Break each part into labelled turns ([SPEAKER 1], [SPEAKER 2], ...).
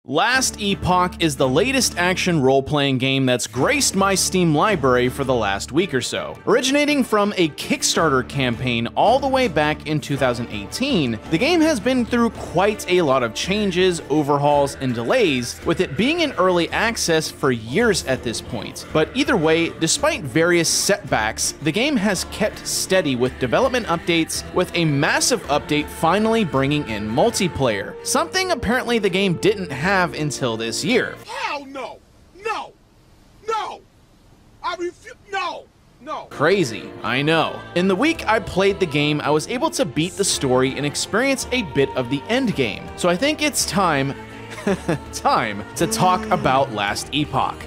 [SPEAKER 1] Last Epoch is the latest action role-playing game that's graced my Steam library for the last week or so. Originating from a Kickstarter campaign all the way back in 2018, the game has been through quite a lot of changes, overhauls, and delays, with it being in early access for years at this point. But either way, despite various setbacks, the game has kept steady with development updates, with a massive update finally bringing in multiplayer, something apparently the game didn't have until this year.
[SPEAKER 2] Hell no! No! No! I refuse. No! No!
[SPEAKER 1] Crazy, I know. In the week I played the game, I was able to beat the story and experience a bit of the end game. So I think it's time to talk about Last Epoch.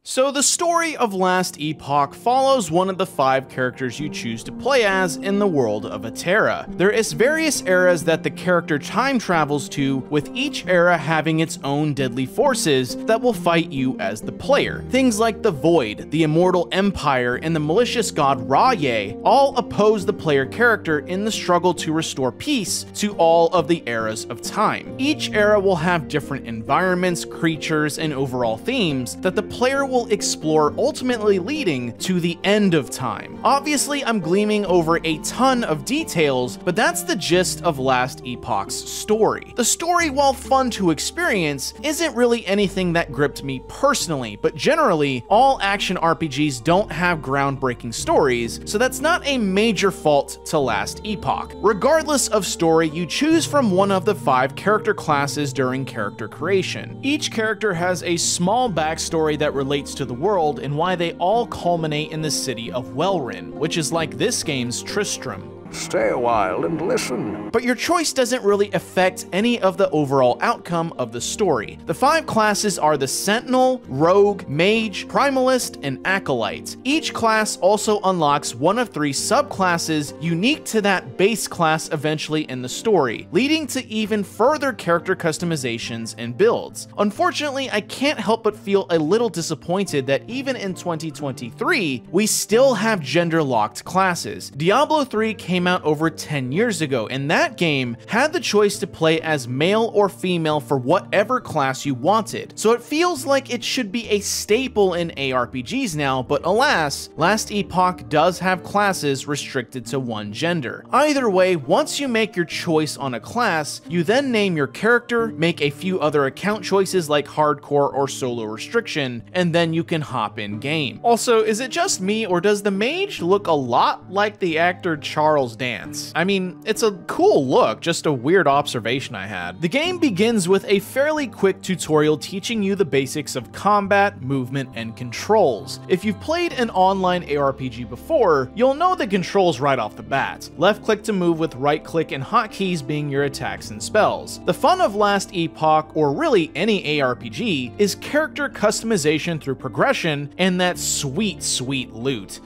[SPEAKER 1] So the story of Last Epoch follows one of the 5 characters you choose to play as in the world of Atera. There is various eras that the character time travels to, with each era having its own deadly forces that will fight you as the player. Things like the Void, the Immortal Empire, and the malicious god Raye all oppose the player character in the struggle to restore peace to all of the eras of time. Each era will have different environments, creatures, and overall themes that the player will explore, ultimately leading to the end of time. Obviously, I'm gleaming over a ton of details, but that's the gist of Last Epoch's story. The story, while fun to experience, isn't really anything that gripped me personally, but generally, all action RPGs don't have groundbreaking stories, so that's not a major fault to Last Epoch. Regardless of story, you choose from one of the 5 character classes during character creation. Each character has a small backstory that relates to the world and why they all culminate in the city of Welrin, which is like this game's Tristram.
[SPEAKER 3] Stay a while and listen.
[SPEAKER 1] But your choice doesn't really affect any of the overall outcome of the story. The 5 classes are the Sentinel, Rogue, Mage, Primalist, and Acolyte. Each class also unlocks one of 3 subclasses unique to that base class eventually in the story, leading to even further character customizations and builds. Unfortunately, I can't help but feel a little disappointed that even in 2023, we still have gender-locked classes. Diablo 3 came out over 10 years ago, and that game had the choice to play as male or female for whatever class you wanted. So it feels like it should be a staple in ARPGs now, but alas, Last Epoch does have classes restricted to one gender. Either way, once you make your choice on a class, you then name your character, make a few other account choices like hardcore or solo restriction, and then you can hop in game. Also, is it just me, or does the mage look a lot like the actor Charles Dance? I mean, it's a cool look, just a weird observation I had. The game begins with a fairly quick tutorial teaching you the basics of combat, movement, and controls. If you've played an online ARPG before, you'll know the controls right off the bat. Left click to move, with right click and hotkeys being your attacks and spells. The fun of Last Epoch, or really any ARPG, is character customization through progression and that sweet loot.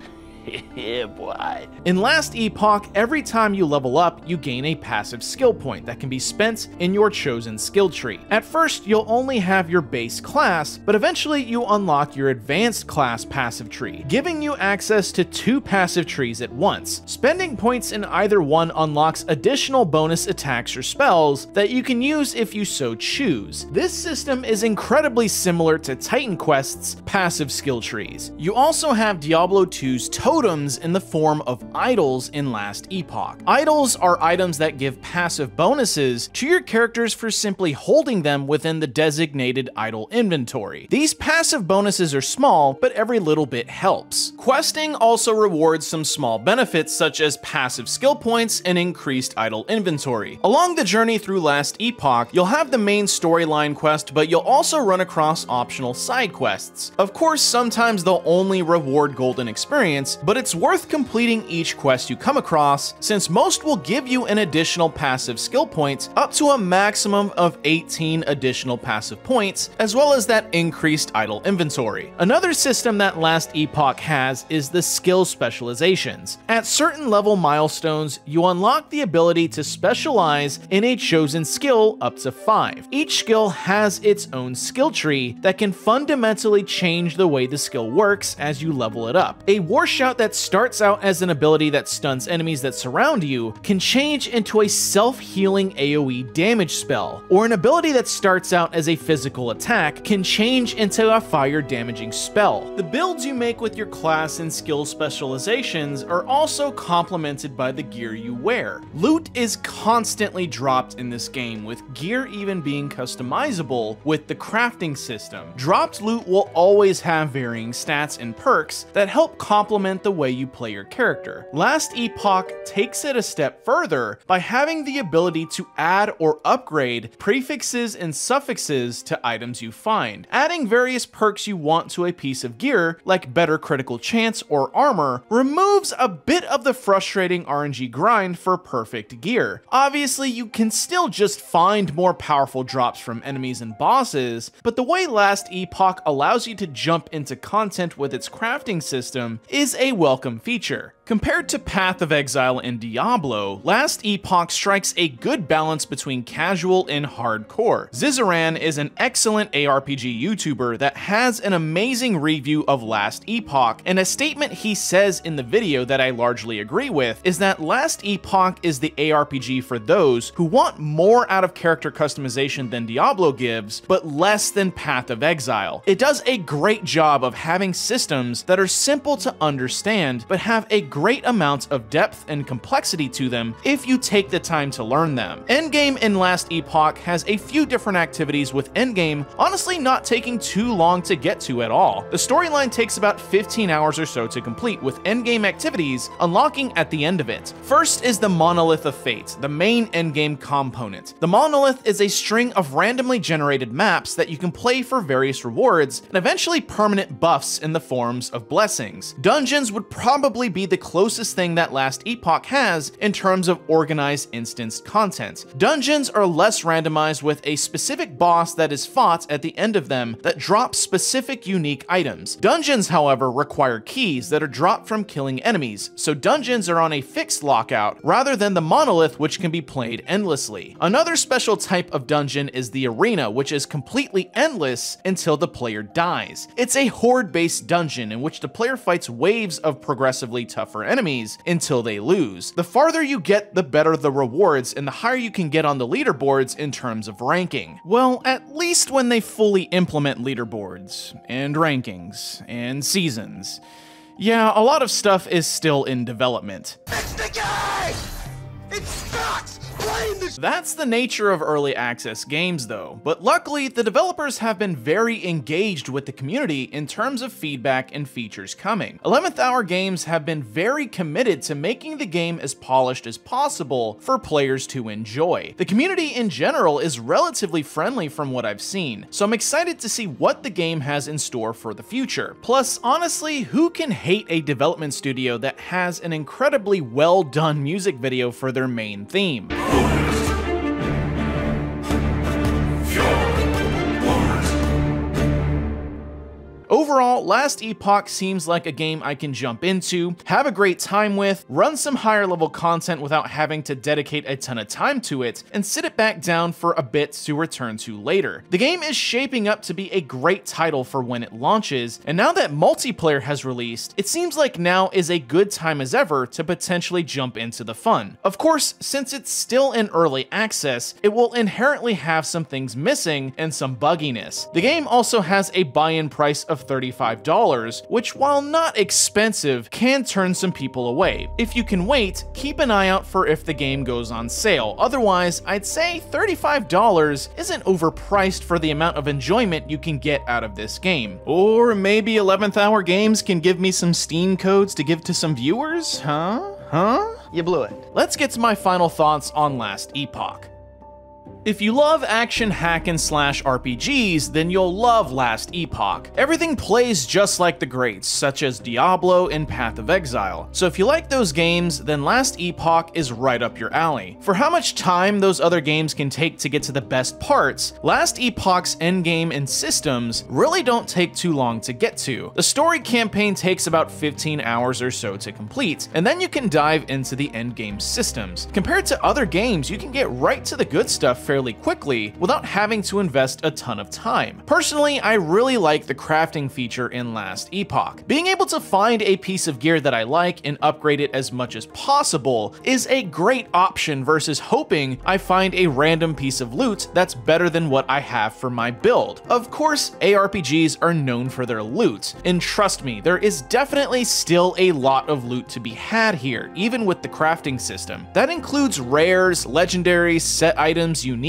[SPEAKER 3] Yeah, boy.
[SPEAKER 1] In Last Epoch, every time you level up, you gain a passive skill point that can be spent in your chosen skill tree. At first, you'll only have your base class, but eventually you unlock your advanced class passive tree, giving you access to 2 passive trees at once. Spending points in either one unlocks additional bonus attacks or spells that you can use if you so choose. This system is incredibly similar to Titan Quest's passive skill trees. You also have Diablo 2's totems in the form of idols in Last Epoch. Idols are items that give passive bonuses to your characters for simply holding them within the designated idol inventory. These passive bonuses are small, but every little bit helps. Questing also rewards some small benefits such as passive skill points and increased idol inventory. Along the journey through Last Epoch, you'll have the main storyline quest, but you'll also run across optional side quests. Of course, sometimes they'll only reward golden experience, but it's worth completing each quest you come across, since most will give you an additional passive skill point up to a maximum of 18 additional passive points, as well as that increased idle inventory. Another system that Last Epoch has is the skill specializations. At certain level milestones, you unlock the ability to specialize in a chosen skill up to 5. Each skill has its own skill tree that can fundamentally change the way the skill works as you level it up. A war shout that starts out as an ability that stuns enemies that surround you can change into a self-healing AoE damage spell, or an ability that starts out as a physical attack can change into a fire damaging spell. The builds you make with your class and skill specializations are also complemented by the gear you wear. Loot is constantly dropped in this game, with gear even being customizable with the crafting system. Dropped loot will always have varying stats and perks that help complement the way you play your character. Last Epoch takes it a step further by having the ability to add or upgrade prefixes and suffixes to items you find. Adding various perks you want to a piece of gear, like better critical chance or armor, removes a bit of the frustrating RNG grind for perfect gear. Obviously, you can still just find more powerful drops from enemies and bosses, but the way Last Epoch allows you to jump into content with its crafting system is a welcome feature. Compared to Path of Exile and Diablo, Last Epoch strikes a good balance between casual and hardcore. Zizaran is an excellent ARPG YouTuber that has an amazing review of Last Epoch, and a statement he says in the video that I largely agree with is that Last Epoch is the ARPG for those who want more out of character customization than Diablo gives, but less than Path of Exile. It does a great job of having systems that are simple to understand, but have a great amount of depth and complexity to them if you take the time to learn them. Endgame in Last Epoch has a few different activities, with Endgame honestly not taking too long to get to at all. The storyline takes about 15 hours or so to complete, with endgame activities unlocking at the end of it. First is the Monolith of Fate, the main endgame component. The Monolith is a string of randomly generated maps that you can play for various rewards and eventually permanent buffs in the forms of blessings. Dungeons would probably be the closest thing that Last Epoch has in terms of organized instanced content. Dungeons are less randomized, with a specific boss that is fought at the end of them that drops specific unique items. Dungeons, however, require keys that are dropped from killing enemies, so dungeons are on a fixed lockout rather than the Monolith, which can be played endlessly. Another special type of dungeon is the Arena, which is completely endless until the player dies. It's a horde-based dungeon in which the player fights waves of progressively tougher enemies until they lose. The farther you get, the better the rewards, and the higher you can get on the leaderboards in terms of ranking. Well, at least when they fully implement leaderboards, and rankings, and seasons. Yeah, a lot of stuff is still in development.
[SPEAKER 2] It's the game! It sucks!
[SPEAKER 1] That's the nature of early access games though, but luckily the developers have been very engaged with the community in terms of feedback and features coming. 11th Hour Games have been very committed to making the game as polished as possible for players to enjoy. The community in general is relatively friendly from what I've seen, so I'm excited to see what the game has in store for the future. Plus, honestly, who can hate a development studio that has an incredibly well done music video for their main theme? Overall, Last Epoch seems like a game I can jump into, have a great time with, run some higher level content without having to dedicate a ton of time to it, and sit it back down for a bit to return to later. The game is shaping up to be a great title for when it launches, and now that multiplayer has released, it seems like now is a good time as ever to potentially jump into the fun. Of course, since it's still in early access, it will inherently have some things missing and some bugginess. The game also has a buy-in price of $35, which, while not expensive, can turn some people away. If you can wait, keep an eye out for if the game goes on sale. Otherwise, I'd say $35 isn't overpriced for the amount of enjoyment you can get out of this game. Or maybe 11th Hour Games can give me some Steam codes to give to some viewers? Huh?
[SPEAKER 4] You blew it.
[SPEAKER 1] Let's get to my final thoughts on Last Epoch. If you love action hack and slash RPGs, then you'll love Last Epoch. Everything plays just like the greats, such as Diablo and Path of Exile. So if you like those games, then Last Epoch is right up your alley. For how much time those other games can take to get to the best parts, Last Epoch's endgame and systems really don't take too long to get to. The story campaign takes about 15 hours or so to complete, and then you can dive into the endgame systems. Compared to other games, you can get right to the good stuff fairly quickly without having to invest a ton of time. Personally, I really like the crafting feature in Last Epoch. Being able to find a piece of gear that I like and upgrade it as much as possible is a great option versus hoping I find a random piece of loot that's better than what I have for my build. Of course, ARPGs are known for their loot, and trust me, there is definitely still a lot of loot to be had here, even with the crafting system. That includes rares, legendaries, set items, uniques.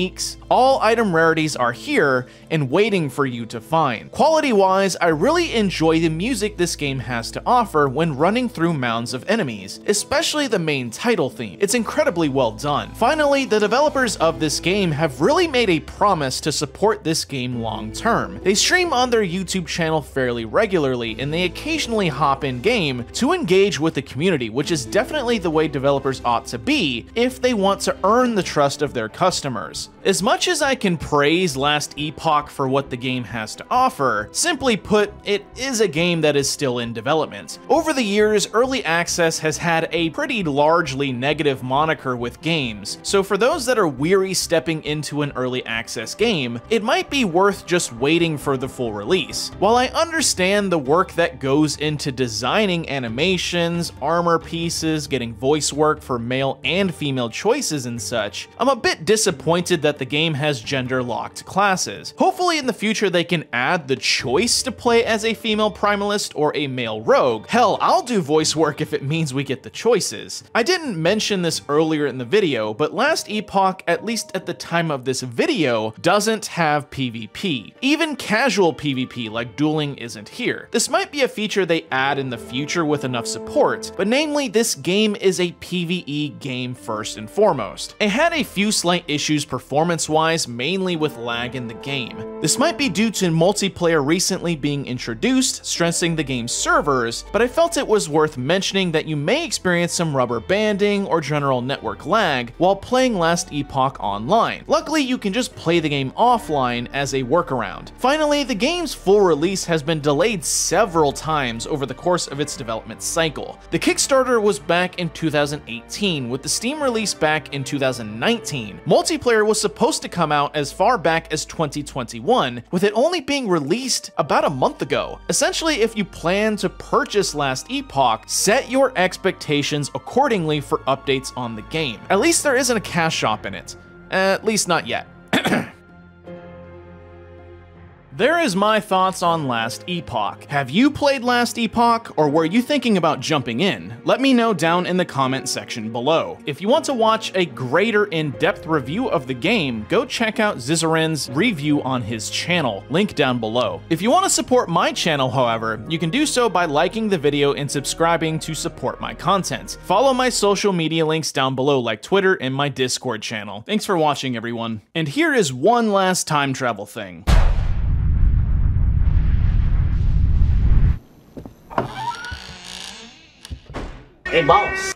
[SPEAKER 1] All item rarities are here and waiting for you to find. Quality-wise, I really enjoy the music this game has to offer when running through mounds of enemies, especially the main title theme. It's incredibly well done. Finally, the developers of this game have really made a promise to support this game long term. They stream on their YouTube channel fairly regularly, and they occasionally hop in game to engage with the community, which is definitely the way developers ought to be if they want to earn the trust of their customers. As much as I can praise Last Epoch for what the game has to offer, simply put, it is a game that is still in development. Over the years, early access has had a pretty largely negative moniker with games, so for those that are weary stepping into an early access game, it might be worth just waiting for the full release. While I understand the work that goes into designing animations, armor pieces, getting voice work for male and female choices and such, I'm a bit disappointed that the game has gender-locked classes. Hopefully in the future they can add the choice to play as a female primalist or a male rogue. Hell, I'll do voice work if it means we get the choices. I didn't mention this earlier in the video, but Last Epoch, at least at the time of this video, doesn't have PvP. Even casual PvP like dueling isn't here. This might be a feature they add in the future with enough support, but namely this game is a PvE game first and foremost. It had a few slight issues performance-wise, mainly with lag in the game. This might be due to multiplayer recently being introduced, stressing the game's servers, but I felt it was worth mentioning that you may experience some rubber banding or general network lag while playing Last Epoch online. Luckily, you can just play the game offline as a workaround. Finally, the game's full release has been delayed several times over the course of its development cycle. The Kickstarter was back in 2018, with the Steam release back in 2019. Multiplayer was supposed to come out as far back as 2021, with it only being released about a month ago. Essentially, if you plan to purchase Last Epoch, set your expectations accordingly for updates on the game. At least there isn't a cash shop in it. At least not yet. There is my thoughts on Last Epoch. Have you played Last Epoch, or were you thinking about jumping in? Let me know down in the comment section below. If you want to watch a greater in-depth review of the game, go check out Zizaren's review on his channel, link down below. If you want to support my channel, however, you can do so by liking the video and subscribing to support my content. Follow my social media links down below like Twitter and my Discord channel. Thanks for watching, everyone. And here is one last time travel thing.
[SPEAKER 3] Hey, boss.